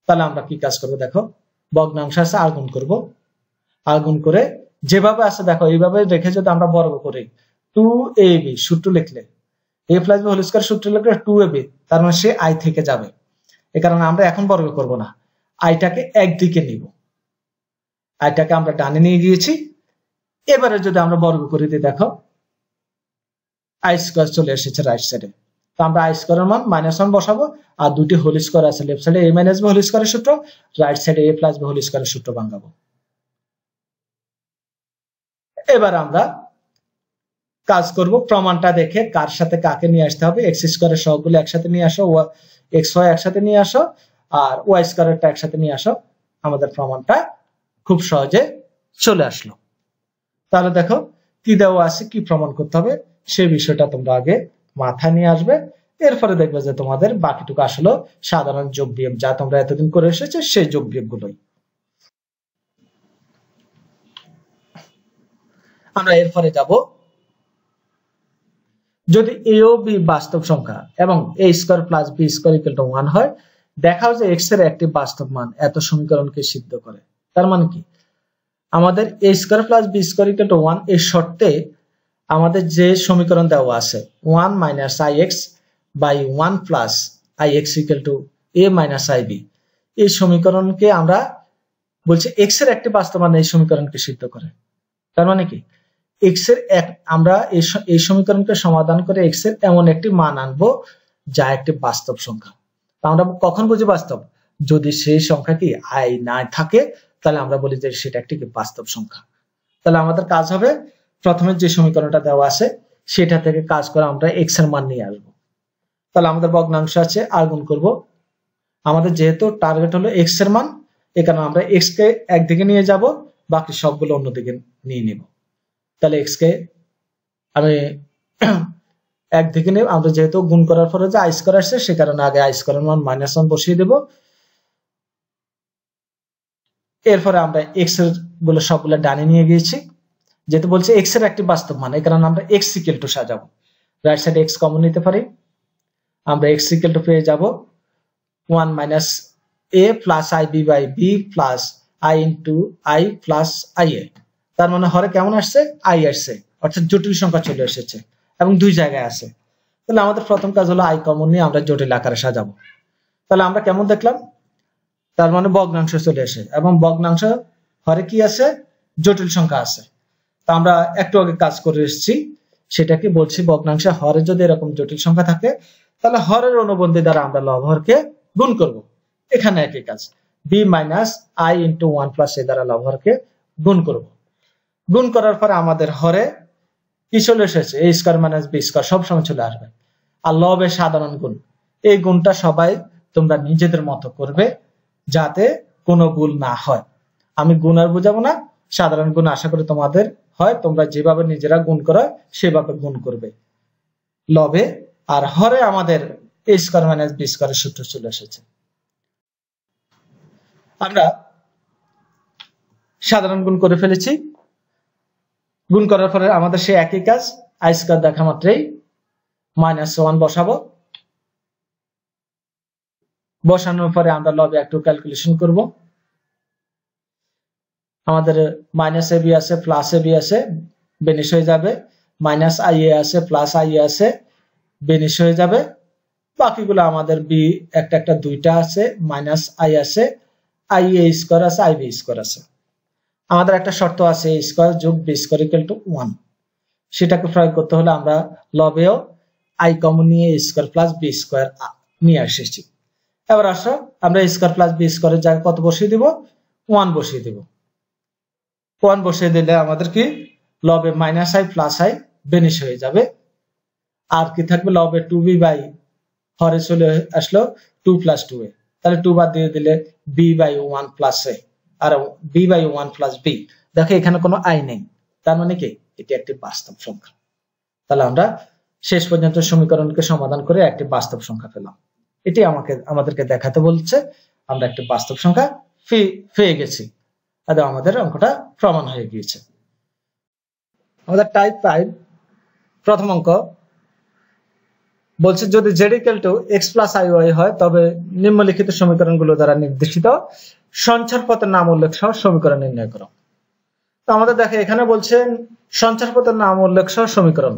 তাহলে আমরা কি কাজ করব, দেখো ভগ্নাংশ আছে আর গুণ করব, আর গুণ করে যেভাবে আছে দেখো এইভাবে রেখে যদি আমরা বর্গ করি 2ab সূত্র লিখলে a + b হোল স্কয়ার সূত্র লিখলে 2ab, তার মানে সে i থেকে যাবে। এই কারণে আমরা এখন বর্গ করব না, আইটাকে একদিকে নিব, আইটাকে আমরা ডানে নিয়ে গিয়েছি। এবারে যদি আমরা বর্গ করে দিই দেখো i² চলে এসেছে রাইট সাইডে, তো আমরা i² এর মান -1 বসাবো, আর দুটি হোল স্কয়ার আছে লেফট সাইডে a - b হোল স্কয়ারের সূত্র, রাইট সাইডে a + b হোল স্কয়ারের সূত্র ভাঙাবো। এবার আমরা কাজ করব প্রমাণটা দেখে কার সাথে কাকে নিয়ে আসতে হবে, x² এর সহগগুলো একসাথে নিয়ে আসো, xy একসাথে নিয়ে আসো, আর y² এরটা একসাথে নিয়ে আসো, আমাদের প্রমাণটা খুব সহজে চলে আসলো। তাহলে দেখো কি দেওয়া আছে কি প্রমাণ করতে হবে সেই বিষয়টা তোমরা আগে মাথায় নিয়ে আসবে, এরপরে দেখবে যে তোমাদের বাকিটুকু আসলে সাধারণ যোগ বিয়োগ যা তোমরা এতদিন করে এসেছো সেই যোগ বিয়োগ গুলোই। আমরা এরপরে যাব, যদি a ও b বাস্তব সংখ্যা এবং a² + b² = 1 হয়, দেখাও যে x এর একটি বাস্তব মান এত সমীকরণকে সিদ্ধ করে। তার মানে কি, আমাদের a² + b² = 1 এই শর্তে আমাদের যে সমীকরণ দেওয়া আছে 1 - ix/1 + ix = a - ib, এই সমীকরণকে আমরা বলছি x এর একটি বাস্তব মান এই সমীকরণকে সিদ্ধ করে। তার মানে কি, x এর আমরা এই সমীকরণকে সমাধান করে x এর এমন একটি মান আনবো যা একটি বাস্তব সংখ্যা। আমরা কখন বুঝি বাস্তব, যদি সেই সংখ্যা কি i না থাকে তাহলে আমরা বলি যে সেটা একটি বাস্তব সংখ্যা। তাহলে আমাদের কাজ হবে প্রথমে যে সমীকরণটা দেওয়া আছে সেটা থেকে কাজ করে আমরা x এর মান নিয়ে আসবো। তাহলে আমাদের ভগ্নাংশ আছে আর গুণ করব, আমাদের যেহেতু টার্গেট হলো x এর মান, এই কারণে আমরা x কে একদিকে নিয়ে যাব, বাকি সবগুলো অন্যদিকে নিয়ে নেব। তাহলে x কে আমি একদিকে নেব, আমরা যেহেতু গুণ করার পরে যে i² আসছে সে কারণে আগে i² এর মান -1 বসিয়ে দেব। এরপরে আমরা x এর গুলো সবগুলো ডানে নিয়ে গিয়েছি, যেহেতু বলছে x এর একটি বাস্তব মান, এই কারণে আমরা x = সাজাবো, রাইট সাইডে x কমন নিতে পারি, আমরা x = পেয়ে যাব 1 - a + ib/b + i * i + ia। তার মানে হরে কেমন আসছে, আই আসছে, অর্থাৎ জটিল সংখ্যা চলে এসেছে এবং দুই জায়গায় আছে। তাহলে আমাদের প্রথম কাজ হলো আই কমন নিয়ে আমরা জটিল আকারে সাজাবো। তাহলে আমরা কেমন দেখলাম, তার মানে ভগ্নাংশ চলে আসে এবং ভগ্নাংশ হরে কি আছে, জটিল সংখ্যা আছে। তা আমরা একটু আগে কাজ করে এসেছি, সেটাকে বলছি ভগ্নাংশে হরে যদি এরকম জটিল সংখ্যা থাকে তাহলে হরের অনুবন্ধী দ্বারা আমরা লব হরকে গুণ করব। এখানে একই কাজ, b minus i into 1 plus a দ্বারা লব হরকে গুণ করব। গুণ করার পরে আমাদের হরে কি চলে এসেছে, এ স্কয়ার মাইনাস বি স্কয়ার সবসময় চলে আসবে। আর লবের সাধারণ গুণ, এই গুণটা সবাই তোমরা নিজেদের মতো করবে যাতে কোনো ভুল না হয়। আমি গুণ আর বুঝাবো না, সাধারণ গুণ আশা করি তোমাদের হয়, তোমরা যেভাবে নিজেরা গুণ করো সেভাবে গুণ করবে লবে। আর হরে আমাদের এ স্কয়ার মাইনাস বি স্কয়ারের সূত্র চলে এসেছে। আমরা সাধারণ গুণ করে ফেলেছি। গুণ করার পরে আমাদের সেই একই কাজ, আই স্কয়ার দেখা মাত্রই -1 বসাবো। বসানোর পরে আমরা লবে একটু ক্যালকুলেশন করব। আমাদের মাইনাস এ বি আছে, প্লাস এ বি আছে, বেনিশ হয়ে যাবে। মাইনাস আই এ আছে, প্লাস আই এ আছে, বেনিশ হয়ে যাবে। বাকিগুলো আমাদের বি একটা একটা দুইটা আছে, মাইনাস আই আছে, আই এ স্কয়ার আছে, আই বি স্কয়ার আছে। আমাদের একটা শর্ত আছে, এ স্কয়ার যোগ বি স্কয়ার ইকুয়াল টু 1, সেটাকে প্রয়োগ করতে হলে আমরা লবেও আই কমন নিয়ে এ স্কয়ার প্লাস বি স্কয়ার নিয়ে এসেছি। এবার আসো আমরা এ স্কয়ার প্লাস বি স্কয়ারের জায়গায় কত বসিয়ে দিব, 1 বসিয়ে দিব। 1 বসিয়ে দিলে আমাদের কি লবে minus i plus i vanish হয়ে যাবে। আর কি থাকবে, লবে 2b বাই হরে চলে আসলো 2 প্লাস 2a, তাহলে 2 বাদ দিয়ে দিলে b বাই 1 প্লাস a আর b বাই 1 প্লাস b। দেখো এখানে কোনো আই নেই, তার মানে কি এটি একটি বাস্তব সংখ্যা। তাহলে আমরা শেষ পর্যন্ত সমীকরণকে সমাধান করে একটি বাস্তব সংখ্যা পেলাম। এটি আমাদেরকে দেখাতে বলছে আমরা একটি বাস্তব সংখ্যা পেয়ে গেছি, আর আমাদের অঙ্কটা প্রমাণ হয়ে গিয়েছে। আমাদের টাইপ 5 প্রথম অঙ্ক বলছে যদি z equal to x plus iy হয় তবে নিম্নলিখিত সমীকরণগুলো দ্বারা নির্দেশিত সঞ্চার পথের নাম উল্লেখ সহ সমীকরণ নির্ণয় করো। তো আমাদের দেখে এখানে বলছে সঞ্চার পথের নাম উল্লেখ সহ সমীকরণ,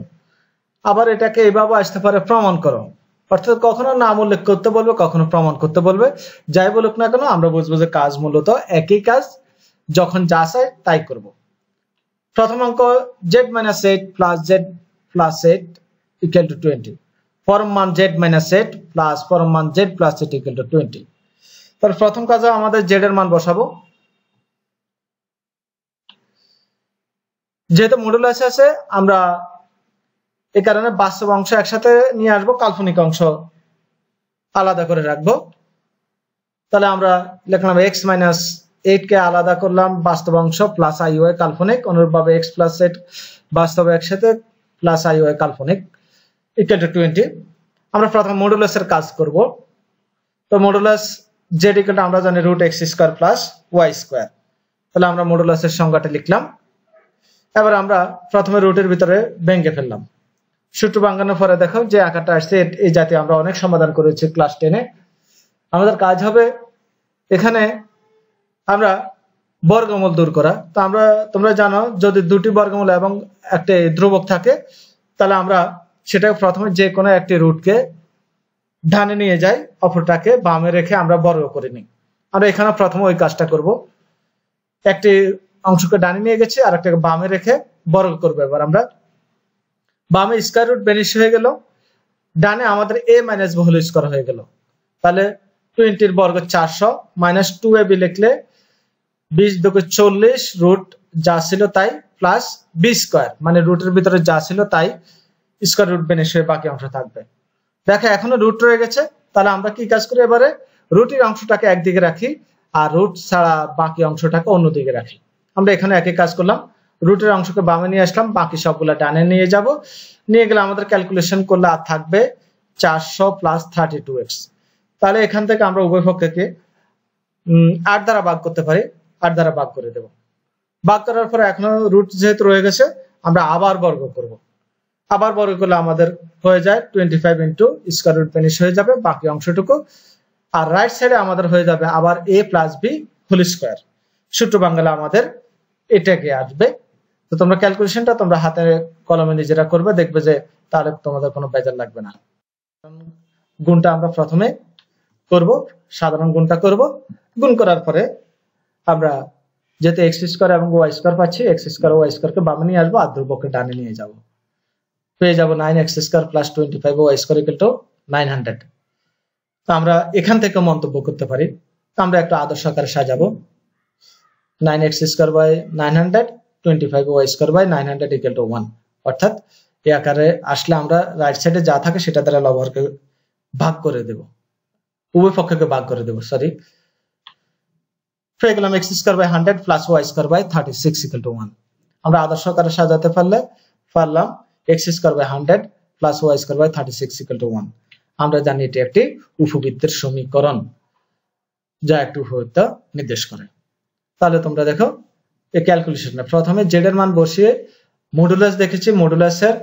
আবার এটাকে এভাবে আসতে পারে প্রমাণ করো। অর্থাৎ কখনো নাম উল্লেখ করতে বলবে, কখনো প্রমাণ করতে বলবে। যাই বলুক না কেন আমরা বুঝবো যে কাজ মূলত একই কাজ, যখন যা চাই তাই করব। প্রথম অঙ্ক z-8 plus z plus 8 equal to 20, পরম মান z-8 প্লাস পরম মান z প্লাস 8 ইকুয়াল টু 20। তাহলে প্রথম কাজে আমাদের z এর মান বসাবো। যেহেতু মডুলাস আছে আমরা এই কারণে বাস্তব অংশ একসাথে নিয়ে আসবো, কাল্পনিক অংশ আলাদা করে রাখবো। তাহলে আমরা লিখলাম x-8 কে আলাদা করলাম বাস্তব অংশ, প্লাস iy কাল্পনিক, অনুরূপভাবে x প্লাস 8 বাস্তব একসাথে, প্লাস iy কাল্পনিক ইকুয়াল টু 20। আমরা প্রথম মডুলাসের কাজ করব। তো মডুলাস z ইকুয়াল টু আমরা জানি √x square plus y square. তাহলে আমরা মডুলাসের সংজ্ঞাটা লিখলাম। এবার আমরা প্রথমে রুটের ভিতরে ভেঙে ফেললাম। সূত্র ভাঙানোর পরে দেখো যে আকারটা আসছে, এই জাতীয় আমরা অনেক সমাধান করেছি ক্লাস 10-এ। আমাদের কাজ হবে এখানে আমরা বর্গমূল দূর করা। তো তোমরা জানো যদি দুটি বর্গমূল এবং একটা ধ্রুবক থাকে তাহলে আমরা সেটা প্রথমে যে কোনো একটি রুটকে ডানে নিয়ে যাই, অপরটাকে বামে রেখে আমরা বর্গ করে নিই। আমরা এখানে প্রথমে ওই কাজটা করব, একটি অংশকে ডানে নিয়ে গেছি আর একটাকে বামে রেখে বর্গ করবো। এবার আমরা বামে স্কয়ার রুট বেনিশ হয়ে গেল, ডানে আমাদের a minus b whole square হয়ে গেল। তাহলে 20 এর বর্গ 400 মাইনাস 2ab লিখলে 20 দুগুণ 40 রুট যা ছিল তাই প্লাস b স্কয়ার, মানে রুটের ভিতরে যা ছিল তাই স্কয়ার রুট বেনিশ হয়ে বাকি অংশ থাকবে। দেখো এখনো রুট রয়ে গেছে, তাহলে আমরা কি কাজ করি, এবারে রুটের অংশটাকে একদিকে রাখি আর রুট ছাড়া বাকি অংশটাকে অন্যদিকে রাখি। আমরা এখানে একই কাজ করলাম, রুটের অংশকে বামে নিয়ে আসলাম, বাকি সবগুলা ডানে নিয়ে যাব। নিয়ে গেলে আমাদের ক্যালকুলেশন করলে আর থাকবে 400 প্লাস 32x। তাহলে এখান থেকে আমরা উভয় পক্ষকে 8 দ্বারা ভাগ করতে পারি, 8 দ্বারা ভাগ করে দেব। ভাগ করার পরে এখনো রুট যেহেতু রয়ে গেছে আমরা আবার বর্গ করব। আবার বর্গ করলে আমাদের হয়ে যায় 25 ইন্টু স্কয়ার রুট বেনিশ হয়ে যাবে বাকি অংশটুকু। আর রাইট সাইডে আমাদের হয়ে যাবে আবার a plus b whole square. সূত্র বাংলা আমাদের এটাকে আসবে তো তোমরা ক্যালকুলেশনটা তোমরা হাতে কলমে নিজেরা করবে, দেখবে যে তাহলে তোমাদের কোনো বেজার লাগবে না। গুণটা আমরা প্রথমে করব, সাধারণ গুণটা করব। গুণ করার পরে আমরা যেহেতু এক্স স্কোয়ার এবং ওয়াই স্কোয়ার পাচ্ছি, এক্স স্কোয়ার ওয়াই স্কোয়ারকে বামে নিয়ে আসবো, আর ধ্রুবককে ডানে নিয়ে যাব, পেয়ে যাবো 9x square plus 25 Y square equal to 900। তো আমরা এখান থেকে মন্তব্য করতে পারি, আমরা একটা আদর্শ আকারে সাজাবো। 9x square by 900, 25 Y square by 900 equal to 1। অর্থাৎ এই আকারে আসলে আমরা রাইট সাইডে যা থাকে সেটা দ্বারা লবহরকে ভাগ করে দেব, উভয় পক্ষকে ভাগ করে দেব, সরি। পেয়ে গেলাম x square by 100 plus Y square by 36 equal to 1। আমরা আদর্শ আকারে সাজাতে পারলাম x square by 100 plus Y square by 36 equal to 1। আমরা জানি এটি একটি উপবৃত্তের সমীকরণ যা একটি উপবৃত্ত নির্দেশ করে। তাহলে তোমরা দেখো এই ক্যালকুলেশনটা প্রথমে জেড এর মান বসিয়ে মডুলাস দেখেছি, মডুলাসের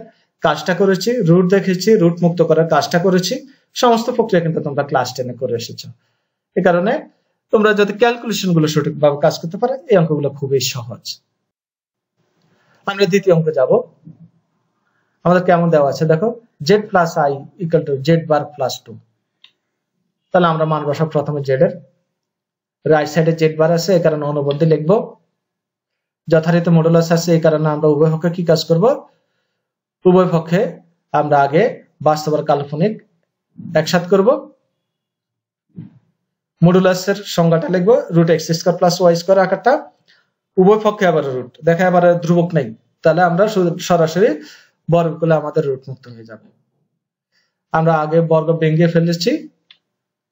কাজটা করেছি, রুট দেখেছি, রুট মুক্ত করার কাজটা করেছি। সমস্ত প্রক্রিয়া কিন্তু তোমরা ক্লাস 10 এ করে এসেছো। এই কারণে তোমরা যদি ক্যালকুলেশন গুলো সঠিকভাবে কাজ করতে পারো, এই অঙ্কগুলো খুবই সহজ। আমরা দ্বিতীয় অঙ্কে যাব। আমাদের কেমন দেওয়া আছে দেখো, Z plus I equal to Z bar plus 2। তাহলে আমরা মান বসাবো প্রথমে জেড এর, রাইট সাইডে জেড বার আছে এই কারণে অনুবন্ধী লিখবো, যথারীতি মডুলাস আছে এই কারণে আমরা উভয় পক্ষে কি কাজ করব, উভয় পক্ষে আমরা আগে বাস্তব আর কাল্পনিক একসাথে করব। মডুলাসের সংজ্ঞাটা লিখবো root X square plus Y square আকারটা, উভয় পক্ষে আবার রুট, দেখা আবার ধ্রুবক নেই, তাহলে আমরা সরাসরি বর্গ করলে আমাদের রুট মুক্ত হয়ে যাবে। আমরা আগে বর্গ ভেঙে ফেলেছি,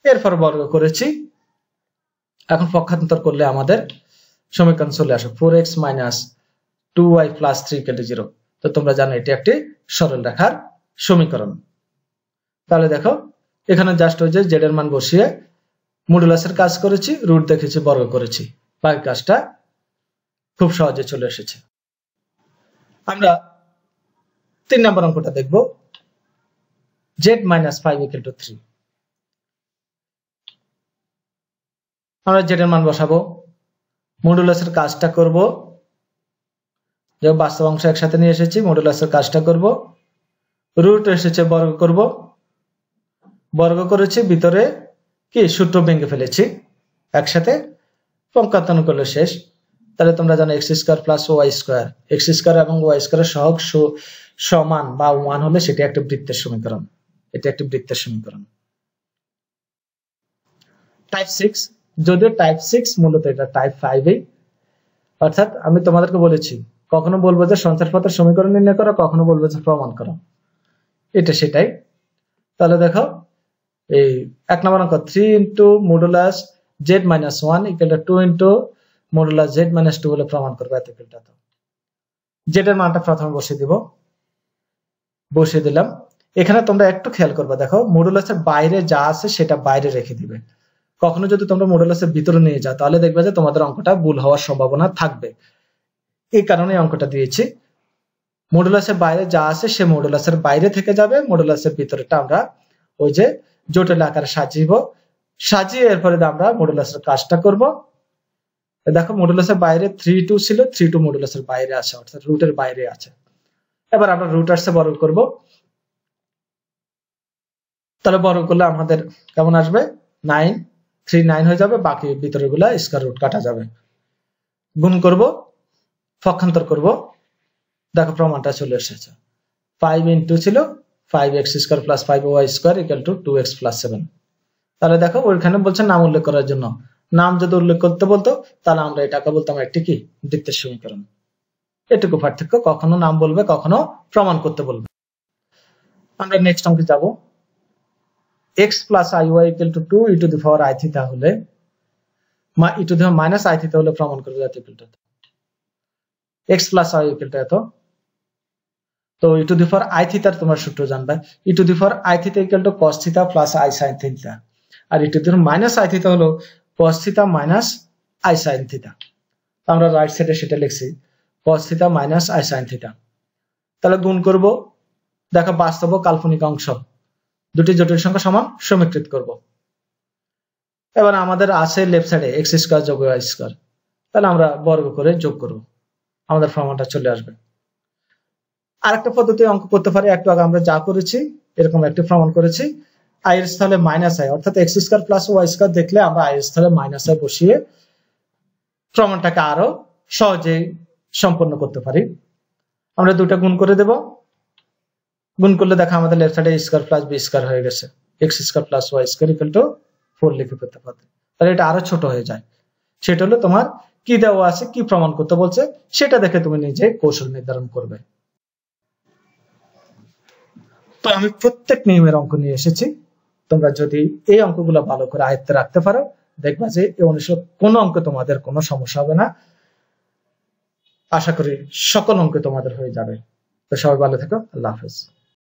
এরপর বর্গ করেছি, এখন পক্ষান্তর করলে আমাদের সমীকরণ চলে আসে 4x minus 2y plus 3 equal to 0। তো তোমরা জানো এটি একটি সরল রেখার সমীকরণ। তাহলে দেখো এখানে জাস্ট ওই যে জেড এর মান বসিয়ে মডুলাসের কাজ করেছি, রুট দেখেছি, বর্গ করেছি, বাকি কাজটা খুব সহজে চলে এসেছে। আমরা 3 নম্বর অঙ্কটা দেখব, z মাইনাস 5 ইকুয়াল টু 3। আমরা z এর মান বসাবো, মডুলাসের কাজটা করব, যে বাস্তব অংশ একসাথে নিয়ে এসেছি, মডুলাসের কাজটা করব, রুট এসেছে বর্গ করব, বর্গ করেছি, ভিতরে কি সূত্র ভেঙে ফেলেছি, একসাথে পক্ষান্তর করলে শেষ। তাহলে তোমরা জানো X square plus Y square, X square এবং ওয়াই স্কোয়ারের সহগ সমান বা 1 হলে সেটি একটা বৃত্তের সমীকরণ, এটি একটি বৃত্তের সমীকরণ। টাইপ 6, যদিও টাইপ 6 মূলত এটা টাইপ 5 এই, অর্থাৎ আমি তোমাদেরকে বলেছি কখনো বলবো যে সঞ্চার পথের সমীকরণ নির্ণয় করো, কখনো বলবো যে প্রমাণ করো, এটা সেটাই। তাহলে দেখো এই 1 নম্বর অঙ্ক 3 into modulus z minus 1 equal to 2 into modulus z minus 2 বলে প্রমাণ করবে। এতটা তো z এর মানটা প্রথমে বসিয়ে দিব, বসিয়ে দিলাম। এখানে তোমরা একটু খেয়াল করবে, দেখো মডুলাসের বাইরে যা আছে সেটা বাইরে রেখে দিবে। কখনো যদি তোমরা মডুলাসের ভিতরে নিয়ে যাও তাহলে দেখবে যে তোমাদের অঙ্কটা ভুল হওয়ার সম্ভাবনা থাকবে। এই কারণে অঙ্কটা দিয়েছি, মডুলাসের বাইরে যা আছে সে মডুলাসের বাইরে থেকে যাবে, মডুলাসের ভিতরেটা আমরা ওই যে জটিল আকারে সাজিয়ে এরপরে আমরা মডুলাসের কাজটা করব। দেখো মডুলাসের বাইরে 3 2 ছিল, 3 2 মডুলাসের বাইরে আছে, অর্থাৎ রুটের বাইরে আছে। এবার আমরা রুট আসছে বর্গ করব, তাহলে বর্গ করলে আমাদের কেমন আসবে 9, 3 9 হয়ে যাবে, বাকি ভিতরে গুলা স্কয়ার রুট কাটা যাবে। গুণ করব, পক্ষান্তর করব, দেখো প্রমাণটা চলে এসেছে। 5 ইনটু ছিল 5x square plus 5y square equal two 2x plus 7। তাহলে দেখো ওইখানে বলছে নাম উল্লেখ করার জন্য, নাম যদি উল্লেখ করতে বলতো তাহলে আমরা এটাকে বলতাম একটি কি বৃত্তের সমীকরণ। এটুকু পার্থক্য, কখনো নাম বলবে, কখনো প্রমাণ করতে বলবে। আমরা নেক্সট অঙ্কে যাব, x plus iy equal to 2 e to the power i theta হলে e to the power minus i theta হলে প্রমাণ করবে x প্লাস i ইকুয়াল টু এত। তো e to the power i থিটার তোমরা সূত্র জানবে, e to the power i theta equal to cos theta plus i sin theta, আর e to the power minus i theta হলো cos theta minus i sin theta. আমরা right সাইডে সেটা লিখছি cos theta minus i sin theta. তাহলে গুণ করব, দেখো বাস্তব ও কাল্পনিক অংশ দুটি জটিল সংখ্যা সমান সমীকৃত করব। এবার আমাদের আছে লেফট সাইডে x স্কয়ার যোগ y স্কয়ার, তাহলে আমরা বর্গ করে যোগ করব। আমাদের প্রমাণটা চলে আসবে। আরেকটা পদ্ধতি অঙ্ক করতে পারি, একটু আগে আমরা যা করেছি এরকম একটি প্রমাণ করেছি, আই এর স্থলে মাইনাস আই, অর্থাৎ X square plus Y square দেখলে আমরা আই এর স্থলে মাইনাস আই বসিয়ে প্রমাণটাকে আরো সহজেই সম্পন্ন করতে পারি। আমরা দুটো গুণ করে দেব, গুণ করলে দেখা আমাদের লেফট সাইডে স্কয়ার প্লাস বি স্কয়ার হয়ে গেছে, X square plus Y square equal to 4 লিখে ফেলতে পারবে। তাহলে এটা আরো ছোট হয়ে যায়। সেটা হলো তোমার কি দেওয়া আছে, কি প্রমাণ করতে বলছে সেটা দেখে তুমি নিজে কৌশল নির্ধারণ করবে। তো আমি প্রত্যেক নিয়মের অঙ্ক নিয়ে এসেছি, তোমরা যদি এই অঙ্কগুলো ভালো করে আয়ত্তে রাখতে পারো দেখবা যে এই অনুষ্ঠিত কোনো অঙ্ক তোমাদের কোনো সমস্যা হবে না। আশা করি সকল অঙ্ক তোমাদের হয়ে যাবে। তো সবাই ভালো থেকো, আল্লাহ হাফেজ।